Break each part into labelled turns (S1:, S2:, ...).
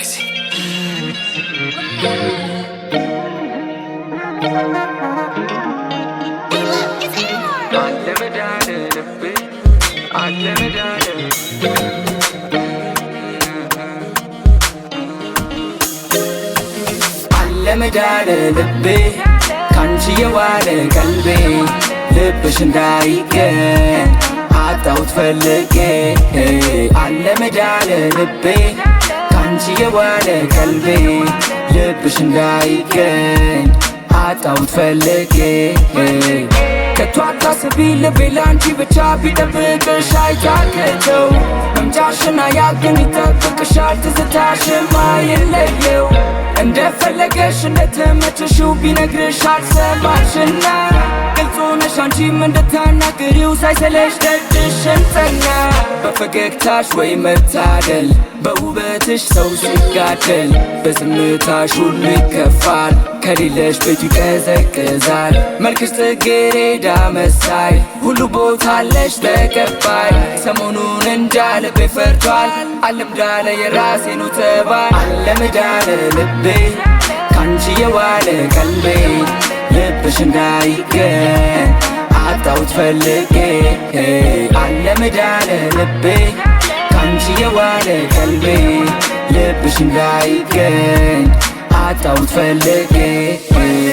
S1: crazy.
S2: Medale ልቤ ካንቺ የዋለ ቀልቤ ልብሽ እንዳይገኝ አጣሁት ፈልጌ አለ መዳለ ልቤ ካንቺ የዋለ ቀልቤ ልብሽ እንዳይገኝ አጣሁት ፈልጌ ከቶ አታስቢ ልቤ ላንቺ ብቻ ቢጠብቅሽ አይታክተው መምጫሽና ያግን ይጠብቅሻል ትዝታሽም አይለየው እንደፈለገሽ እንደተመቸሽው ቢነግርሽ አልሰማሽና ግልጽ ሆነሽ አንቺም እንደታናግሪው ሳይሰለሽ ደጅሽን ጸና በፈገግታሽ ወይ መታደል በውበትሽ ሰው ሲጋደል በዝምታሽ ሁሉ ይከፋል ከሌለሽ ቤቱ ይቀዘቅዛል መልክሽ ጽጌረዳ መሳይ ሁሉ ቦታለሽ ተቀባይ ሰሞኑን እንዳልቤ ፈርቷል አለምዳለ የራሴኑ ተባይ አለምዳለ ልቤ ካንቺ የዋለ ቀልቤ ልብሽ እንዳይገኝ አጣሁት ፈልጌ አለምዳለ ልቤ ካንቺ የዋለ ቀልቤ ልብሽ እንዳይገኝ አጣሁት ፈልጌ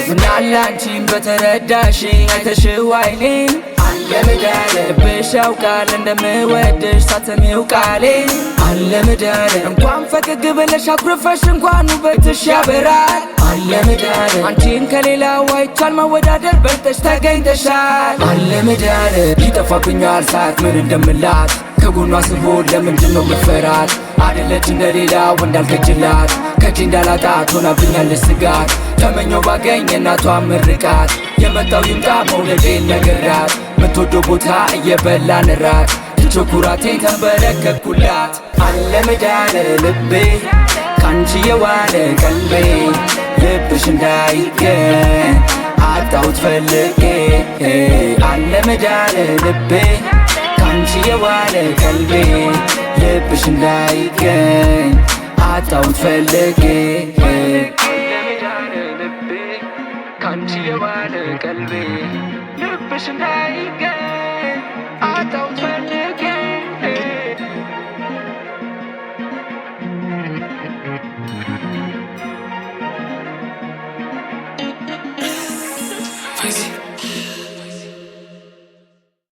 S2: ምናለ አንቺን በተረዳሽኝ አይተሽው አይኔን አለምዳለ ልብሽ ያውቃል እንደምወድሽ ሳትሰሚው ቃሌን አለምዳለ እንኳን ፈገግ ብለሽ አኩርፈሽ እንኳን ውበትሽ ያበራል አለምዳለ አንቺን ከሌላው አይቻል ማወዳደር በልጠሽ ተገኝተሻል አለምዳለ ይጠፋብኛል ሰዓት ምን እንደምላት ከጎኗ ስሆን ለምንድነው ምፈራት አደለች እንደሌላው እንዳልከጅላት ከእጄ እንዳላጣት ሆናብኛለች ስጋት ተመኘው ባገኝ የእናቷን ምርቃት የመጣው ይምጣ መውለዴን ነግራት ምትወደው ቦታ እየበላን ራት ትቼው ኩራቴን ተንበረከኩላት አለምዳለ ልቤ ካንቺ የዋለ ቀልቤ ልብሽ እንዳይገኝ አጣሁት ፈልጌ አለምዳለ ልቤ ካንቺ የዋለ ቀልቤ ልብሽ እንዳይገኝ አጣሁት ፈልጌ አለምዳለ ልቤ ካንቺ የዋለ ቀልቤ ልብሽ እንዳይገኝ